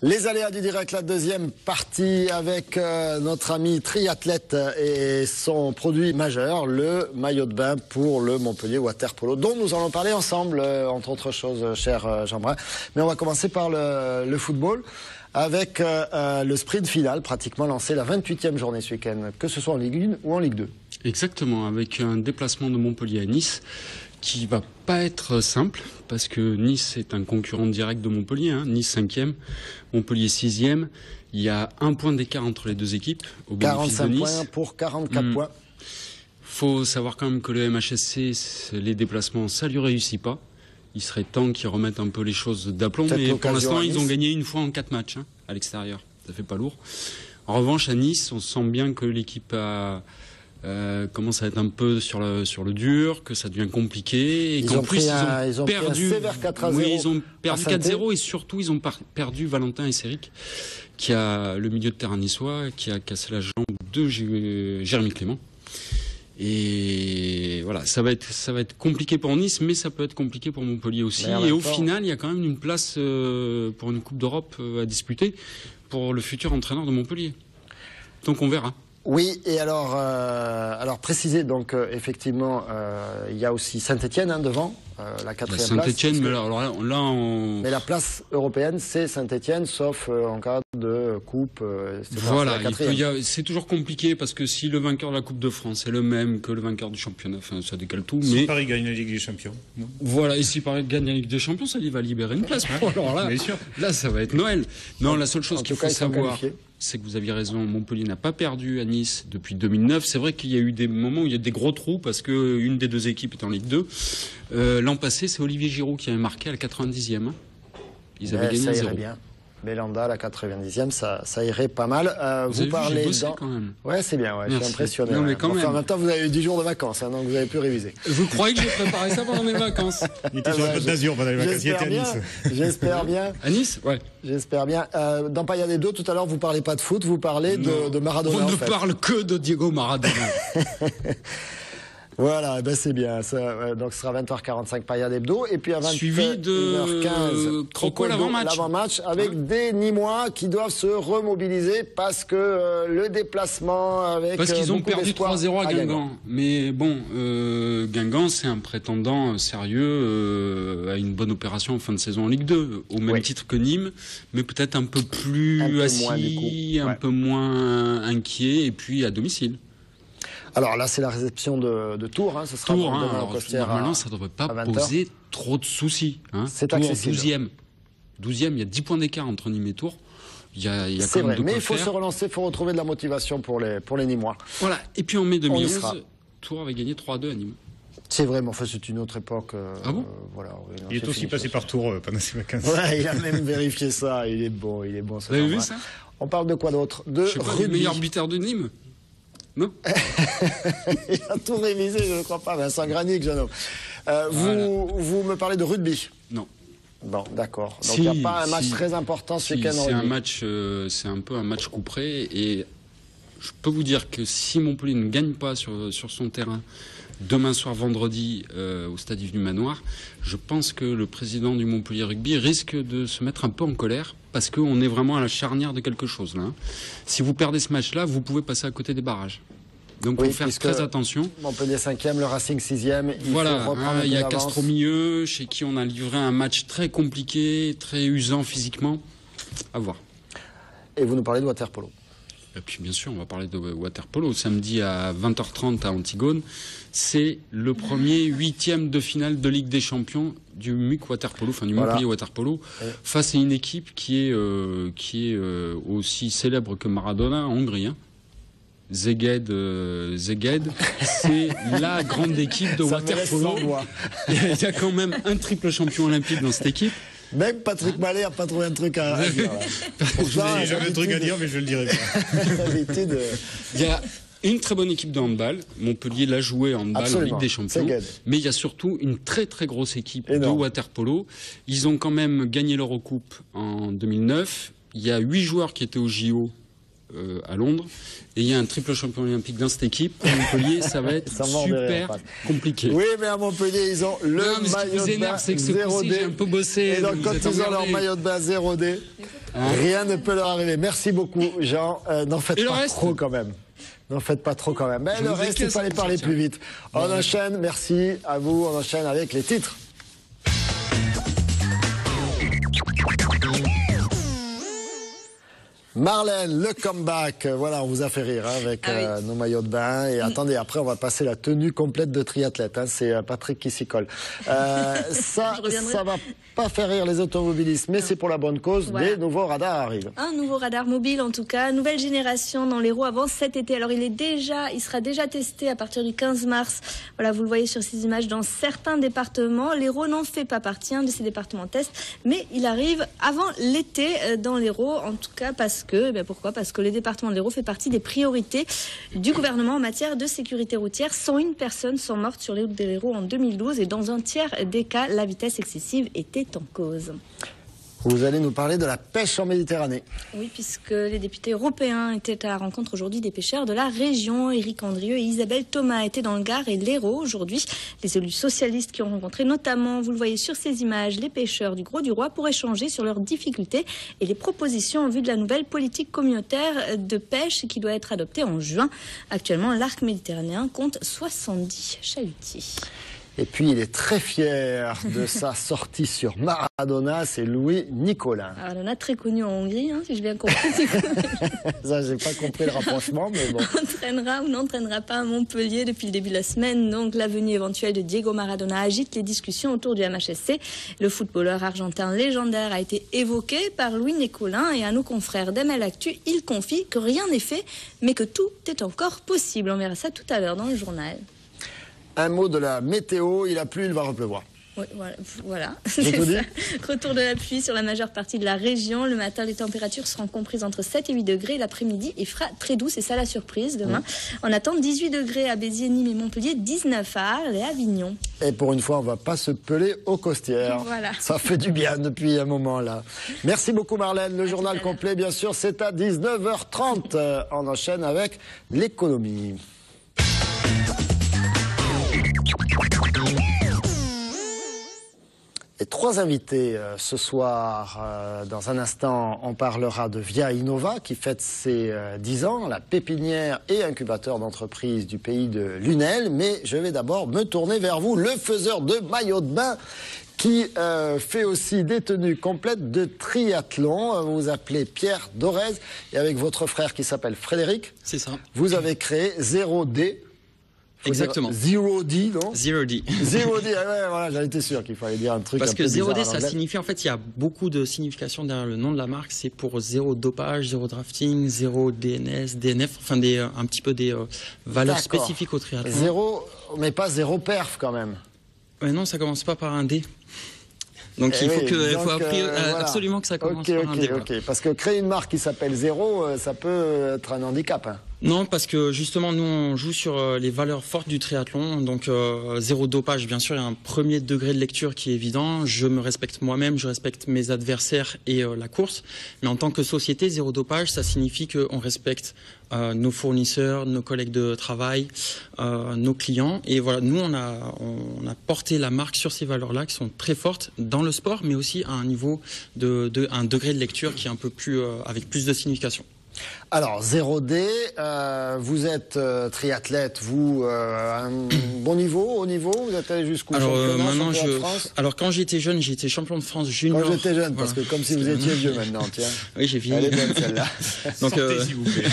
Les aléas du direct, la deuxième partie avec notre ami triathlète et son produit majeur, le maillot de bain pour le Montpellier Water Polo, dont nous allons parler ensemble, entre autres choses, cher Jean-Brun. Mais on va commencer par le football, avec le sprint final, pratiquement lancé la 28e journée ce week-end, que ce soit en Ligue 1 ou en Ligue 2. Exactement, avec un déplacement de Montpellier à Nice, qui va pas être simple, parce que Nice est un concurrent direct de Montpellier, hein. Nice 5e, Montpellier 6e. Il y a un point d'écart entre les deux équipes, au bénéfice de 45 Nice. points pour 44 points. Faut savoir quand même que le MHSC, les déplacements, ça lui réussit pas. Il serait temps qu'ils remettent un peu les choses d'aplomb, mais pour l'instant, ils ont gagné une fois en 4 matchs, hein, à l'extérieur. Ça fait pas lourd. En revanche, à Nice, on sent bien que l'équipe commence à être un peu sur le dur, que ça devient compliqué, et qu'en plus ils ont perdu 4-0. Oui, ils ont perdu 4-0 et surtout ils ont perdu Valentin Esseric, qui a le milieu de terrain niçois, qui a cassé la jambe de Jérémy Clément. Et voilà, ça va être compliqué pour Nice, mais ça peut être compliqué pour Montpellier aussi. Et au final, il y a quand même une place pour une Coupe d'Europe à disputer pour le futur entraîneur de Montpellier. Donc on verra. Oui, et alors préciser, donc effectivement, il y a aussi Saint-Etienne devant, la 4e place. Saint-Etienne, mais là Mais la place européenne, c'est Saint-Etienne, sauf en cas de coupe. Voilà, c'est toujours compliqué, parce que si le vainqueur de la Coupe de France est le même que le vainqueur du championnat, enfin, ça décale tout. Si Paris gagne la Ligue des Champions. Non. Voilà, et si Paris gagne la Ligue des Champions, ça va libérer une place. Alors là, ça va être Noël. Non, la seule chose qu'il faut savoir, c'est que vous aviez raison, Montpellier n'a pas perdu à Nice depuis 2009. C'est vrai qu'il y a eu des moments où il y a des gros trous, parce que une des deux équipes est en Ligue 2. L'an passé, c'est Olivier Giroud qui avait marqué à la 90e. Hein. Ils avaient gagné 0. Bien. Belanda, la 90e, ça irait pas mal. Vous parlez quand même. Ouais, c'est bien, je suis impressionné. Non, mais quand même. En même temps, vous avez eu 10 jours de vacances, donc vous avez pu réviser. Vous croyez que j'ai préparé ça pendant mes vacances? Il était sur la Côte d'Azur pendant les vacances, il était à Nice. J'espère bien. À Nice? Ouais. J'espère bien. Dans Payade Hebdo, tout à l'heure, vous parlez pas de foot, vous parlez de Maradona. On ne parle que de Diego Maradona. Voilà, c'est bien. Donc ce sera 20h45 Payade Hebdo. Et puis à 21h15, suivi de Croco l'avant-match avec des Nîmois qui doivent se remobiliser parce que le déplacement avec. Parce qu'ils ont perdu 3-0 à Guingamp. Mais bon, Guingamp, c'est un prétendant sérieux à une bonne opération en fin de saison en Ligue 2, au même titre que Nîmes, mais peut-être un peu plus assis, un peu moins inquiet, et puis à domicile. Alors là, c'est la réception de Tours. Ce sera Tours, normalement, ça ne devrait pas poser trop de soucis. C'est Tours, accessible. 12e, il y a 10 points d'écart entre Nîmes et Tours. Il y a c'est vrai, mais il faut se relancer, il faut retrouver de la motivation pour les Nîmois. Voilà, et puis en mai 2011, Tours avait gagné 3-2 à Nîmes. C'est vrai, mais enfin, c'est une autre époque. Ah bon? Voilà, il est aussi passé par Tours pendant ses vacances. Ouais, il a même vérifié ça. Il est bon. Vous avez vu ça? On parle de quoi d'autre? Je sais pas, le meilleur buteur de Nîmes? Non. Il a tout révisé, je ne crois pas. Vincent Granic, jeune homme. Vous me parlez de rugby? Non. Bon, d'accord. Donc il n'y a pas un match très important ce week-end en rugby. C'est un peu un match couperé, et je peux vous dire que si Montpellier ne gagne pas sur son terrain demain soir, vendredi, au stade Yves du Manoir, je pense que le président du Montpellier Rugby risque de se mettre un peu en colère, parce qu'on est vraiment à la charnière de quelque chose là. Si vous perdez ce match-là, vous pouvez passer à côté des barrages. Donc il faut faire très attention. Montpellier 5e, le Racing 6e. Voilà, il y a Castro milieu, chez qui on a livré un match très compliqué, très usant physiquement. À voir. Et vous nous parlez de water polo. Et puis bien sûr, on va parler de water polo. Samedi à 20h30 à Antigone, c'est le premier 8e de finale de Ligue des Champions du MUC water polo, enfin du Montpellier water polo, face à une équipe qui est aussi célèbre que Maradona en Hongrie. Hein. Szeged, c'est la grande équipe de water polo. Il y a quand même un triple champion olympique dans cette équipe. Même Patrick Mallet n'a pas trouvé un truc à dire. J'avais un truc à dire, mais je ne le dirai pas. Il y a une très bonne équipe de handball. Montpellier l'a joué en handball en Ligue des Champions. Mais il y a surtout une très très grosse équipe de water polo. Ils ont quand même gagné l'Eurocoupe en 2009. Il y a 8 joueurs qui étaient au JO à Londres. Et il y a un triple champion olympique dans cette équipe. À Montpellier, ça va être super compliqué. Oui, mais à Montpellier, ils ont le maillot de bain 0D. J'ai un peu bossé. Et donc, quand ils ont leur maillot de bain 0D, rien ne peut leur arriver. Merci beaucoup, Jean. N'en faites pas trop quand même. N'en faites pas trop quand même. Mais le reste, il fallait parler plus vite. On enchaîne, merci à vous. On enchaîne avec les titres. Marlène, le comeback, voilà, on vous a fait rire hein, avec nos maillots de bain. Et attendez, après on va passer la tenue complète de triathlète. Hein, c'est Patrick qui s'y colle. Ça va pas faire rire les automobilistes, mais c'est pour la bonne cause. Des nouveaux radars arrivent. Un nouveau radar mobile en tout cas, nouvelle génération dans l'Hérault avant cet été. Alors il sera déjà testé à partir du 15 mars. Voilà, vous le voyez sur ces images dans certains départements. L'Hérault n'en fait pas partie de ces départements test, mais il arrive avant l'été dans l'Hérault, en tout cas pourquoi ? Parce que le département de l'Hérault fait partie des priorités du gouvernement en matière de sécurité routière. 101 personnes sont mortes sur les routes de l'Hérault en 2012 et dans un tiers des cas, la vitesse excessive était en cause. Vous allez nous parler de la pêche en Méditerranée. Oui, puisque les députés européens étaient à la rencontre aujourd'hui des pêcheurs de la région. Éric Andrieux et Isabelle Thomas étaient dans le Gard et l'Hérault aujourd'hui. Les élus socialistes qui ont rencontré notamment, vous le voyez sur ces images, les pêcheurs du Gros-du-Roi pour échanger sur leurs difficultés et les propositions en vue de la nouvelle politique communautaire de pêche qui doit être adoptée en juin. Actuellement, l'arc méditerranéen compte 70 chalutiers. Et puis, il est très fier de sa sortie sur Maradona, c'est Louis Nicolin. Maradona, très connu en Hongrie, si j'ai bien compris. Ça, j'ai pas compris le rapprochement, mais bon. Entraînera ou n'entraînera pas à Montpellier depuis le début de la semaine. Donc, la venue éventuelle de Diego Maradona agite les discussions autour du MHSC. Le footballeur argentin légendaire a été évoqué par Louis Nicolin et à nos confrères d'ML Actu, il confie que rien n'est fait, mais que tout est encore possible. On verra ça tout à l'heure dans le journal. Un mot de la météo, il a plu, il va repleuvoir. Oui, voilà. J'ai tout dit. Retour de la pluie sur la majeure partie de la région. Le matin, les températures seront comprises entre 7 et 8 degrés. L'après-midi, il fera très doux, c'est ça la surprise demain. On attend 18 degrés à Béziers, Nîmes et Montpellier, 19 à Arles et Avignon. Et pour une fois, on ne va pas se peler aux costières. Voilà. Ça fait du bien depuis un moment là. Merci beaucoup Marlène. Le journal complet, bien sûr, c'est à 19h30. On enchaîne avec l'économie. Et trois invités ce soir. Dans un instant, on parlera de Via Innova qui fête ses 10 ans, la pépinière et incubateur d'entreprise du pays de Lunel. Mais je vais d'abord me tourner vers vous, le faiseur de maillots de bain qui fait aussi des tenues complètes de triathlon. Vous vous appelez Pierre Dorez et avec votre frère qui s'appelle Frédéric. C'est ça. Vous avez créé 0D. Exactement. 0D, non 0D. 0D, ouais, voilà, j'en étais sûr qu'il fallait dire un truc. Parce que 0D, ça signifie, en fait, il y a beaucoup de significations derrière le nom de la marque. C'est pour zéro dopage, zéro drafting, zéro DNS, DNF, enfin un petit peu des valeurs spécifiques au triathlon. Zéro, mais pas zéro perf quand même. Ouais, non, ça commence pas par un D. Donc il faut absolument que ça commence par un D. Ok, parce que créer une marque qui s'appelle Zéro, ça peut être un handicap. Hein. Non, parce que justement, nous, on joue sur les valeurs fortes du triathlon. Donc, zéro dopage, bien sûr, il y a un premier degré de lecture qui est évident. Je me respecte moi-même, je respecte mes adversaires et la course. Mais en tant que société, zéro dopage, ça signifie qu'on respecte nos fournisseurs, nos collègues de travail, nos clients. Et voilà, nous, on a porté la marque sur ces valeurs-là qui sont très fortes dans le sport, mais aussi à un niveau un degré de lecture qui est un peu plus, avec plus de signification. Alors, 0D, vous êtes triathlète, vous, un bon niveau, haut niveau, vous êtes allé jusqu'où? Alors, maintenant, alors, quand j'étais jeune, j'étais champion de France junior. Quand j'étais jeune, parce que comme si vous étiez vieux maintenant, tiens. Oui, j'ai vieilli. Elle est bonne, celle-là. Donc, sortez, s'il vous plaît.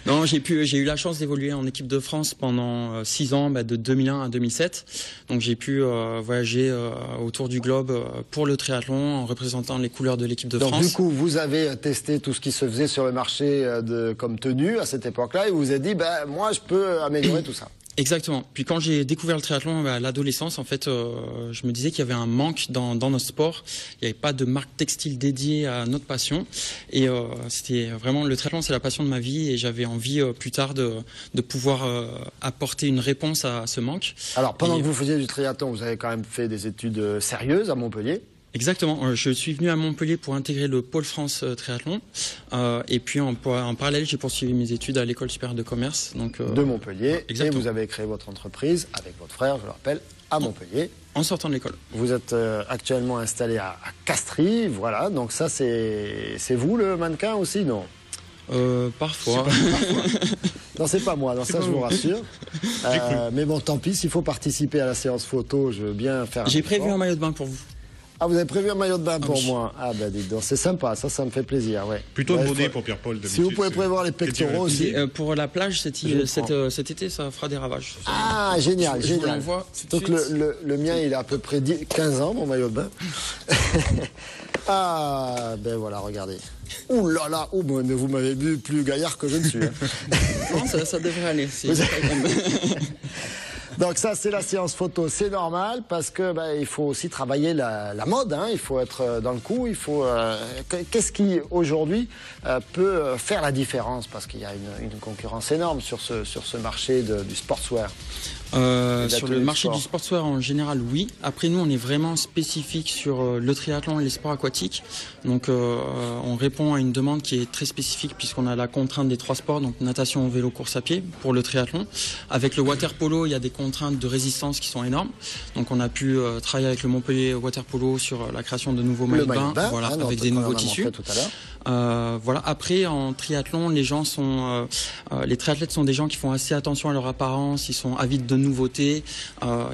Non, j'ai eu la chance d'évoluer en équipe de France pendant 6 ans, de 2001 à 2007. Donc, j'ai pu voyager autour du globe pour le triathlon en représentant les couleurs de l'équipe de France. Donc, du coup, vous avez testé tout ce qui se faisait sur le marché comme tenue à cette époque-là et vous vous êtes dit, moi, je peux améliorer tout ça. Exactement. Puis quand j'ai découvert le triathlon à l'adolescence, en fait, je me disais qu'il y avait un manque dans notre sport. Il n'y avait pas de marque textile dédiée à notre passion. Et c'était vraiment, le triathlon, c'est la passion de ma vie et j'avais envie plus tard de pouvoir apporter une réponse à ce manque. Alors, pendant que vous faisiez du triathlon, vous avez quand même fait des études sérieuses à Montpellier? Exactement. Je suis venu à Montpellier pour intégrer le pôle France triathlon. Et puis en parallèle, j'ai poursuivi mes études à l'école supérieure de commerce. Donc, de Montpellier. Exactement. Et vous avez créé votre entreprise avec votre frère, je le rappelle, à Montpellier. En sortant de l'école. Vous êtes actuellement installé à Castries. Voilà, donc ça c'est vous le mannequin aussi, non? Parfois. Non, c'est pas moi, non, ça je vous rassure. Mais bon, tant pis, s'il faut participer à la séance photo, je veux bien faire. J'ai prévu un maillot de bain pour vous. Ah, vous avez prévu un maillot de bain pour oui. moi? Ah, ben dites donc, c'est sympa, ça me fait plaisir, ouais. Plutôt le bonnet pour Pierre-Paul. Si vous pouvez prévoir les pectoraux aussi. Pour la plage, cet été, ça fera des ravages. Ah, génial, je vous génial. l'envoie tout de Donc suite. le mien, il a à peu près 15 ans, mon maillot de bain. Ah, ben voilà, regardez. Ouh là là, mais vous m'avez vu plus gaillard que je ne suis. Hein. Non, ça devrait aller. Donc ça, c'est la séance photo, c'est normal parce que il faut aussi travailler la mode, hein, il faut être dans le coup, il faut. Qu'est-ce qui aujourd'hui peut faire la différence, parce qu'il y a une concurrence énorme sur ce marché du sportswear. Sur le marché du sportswear en général, oui. Après, nous, on est vraiment spécifique sur le triathlon et les sports aquatiques. Donc, on répond à une demande qui est très spécifique puisqu'on a la contrainte des 3 sports, donc natation, vélo, course à pied pour le triathlon. Avec le water polo, il y a des contraintes de résistance qui sont énormes. Donc, on a pu travailler avec le Montpellier Water Polo sur la création de nouveaux maillots de bain, voilà, avec des nouveaux tissus. Voilà. Après, en triathlon, les triathlètes sont des gens qui font assez attention à leur apparence, ils sont avides de nouveautés,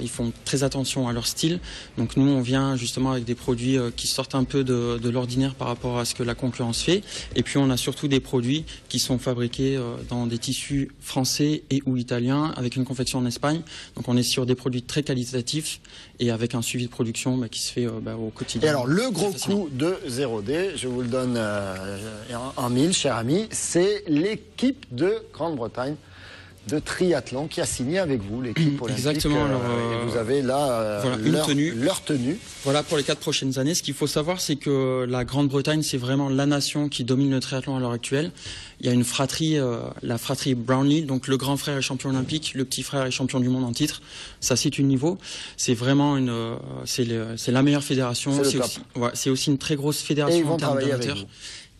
ils font très attention à leur style. Donc nous, on vient justement avec des produits qui sortent un peu de l'ordinaire par rapport à ce que la concurrence fait. Et puis on a surtout des produits qui sont fabriqués dans des tissus français et ou italiens, avec une confection en Espagne. Donc on est sur des produits très qualitatifs et avec un suivi de production qui se fait au quotidien. Et alors le gros coup de 0D, je vous le donne en mille, cher ami, c'est l'équipe de Grande-Bretagne de triathlon qui a signé avec vous, l'équipe olympique. Exactement. Et vous avez là leur tenue. Voilà, pour les 4 prochaines années. Ce qu'il faut savoir, c'est que la Grande-Bretagne, c'est vraiment la nation qui domine le triathlon à l'heure actuelle. Il y a une fratrie, la fratrie Brownlee, donc le grand frère est champion olympique, le petit frère est champion du monde en titre. Ça situe le niveau. C'est vraiment c'est la meilleure fédération. C'est aussi une très grosse fédération en termes d'amateurs.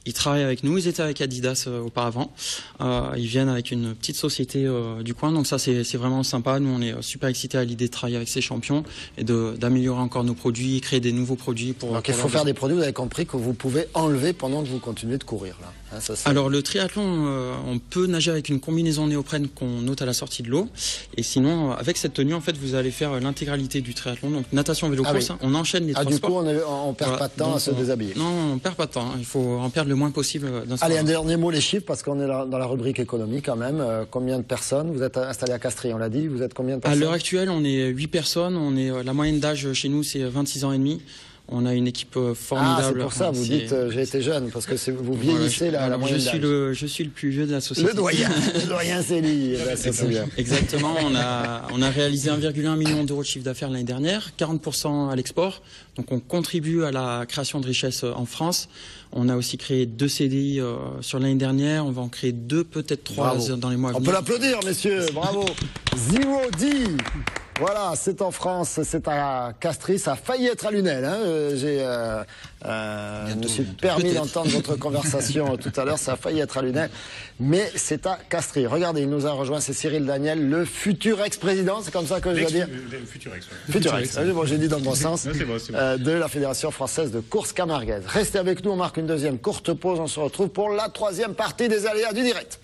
Ils travaillent avec nous, ils étaient avec Adidas auparavant. Ils viennent avec une petite société du coin, donc ça c'est vraiment sympa. Nous on est super excités à l'idée de travailler avec ces champions et d'améliorer encore nos produits, créer des nouveaux produits pour. Donc il faut faire des produits, vous avez compris, que vous pouvez enlever pendant que vous continuez de courir là. Hein, alors le triathlon, on peut nager avec une combinaison néoprène qu'on ôte à la sortie de l'eau, et sinon avec cette tenue en fait vous allez faire l'intégralité du triathlon, donc natation, vélo, course. Oui. On enchaîne les 3 sports. Du coup on perd pas de temps à se déshabiller. Non, on perd pas de temps. Il faut en perdre le moins possible. Allez, un dernier mot, les chiffres, parce qu'on est dans la rubrique économie quand même. Combien de personnes? Vous êtes installé à Castries, on l'a dit. Vous êtes combien de personnes? À l'heure actuelle, on est 8 personnes. La moyenne d'âge chez nous, c'est 26 ans et demi. On a une équipe formidable. Ah, c'est pour ça, vous dites j'ai été jeune, parce que vous vieillissez la moyenne d'âge. Je suis le plus vieux de la société. Le doyen c'est lui. C'est bien. Exactement, on a réalisé 1,1 million d'euros de chiffre d'affaires l'année dernière, 40% à l'export. Donc on contribue à la création de richesses en France. On a aussi créé 2 CDI sur l'année dernière. On va en créer 2, peut-être 3 dans les mois à venir. On peut l'applaudir, messieurs. Bravo. 0D. Voilà, c'est en France, c'est à Castries, ça a failli être à Lunel. Hein. Je me suis permis d'entendre votre conversation tout à l'heure, ça a failli être à Lunel, mais c'est à Castries. Regardez, il nous a rejoint, c'est Cyril Daniel, le futur ex-président, c'est comme ça que je dois dire. Futur ex. Futur ex. Bon, j'ai dit dans le bon sens. C'est bon. De la Fédération française de course camarguaise. Restez avec nous, on marque une deuxième courte pause, on se retrouve pour la 3e partie des aléas du direct.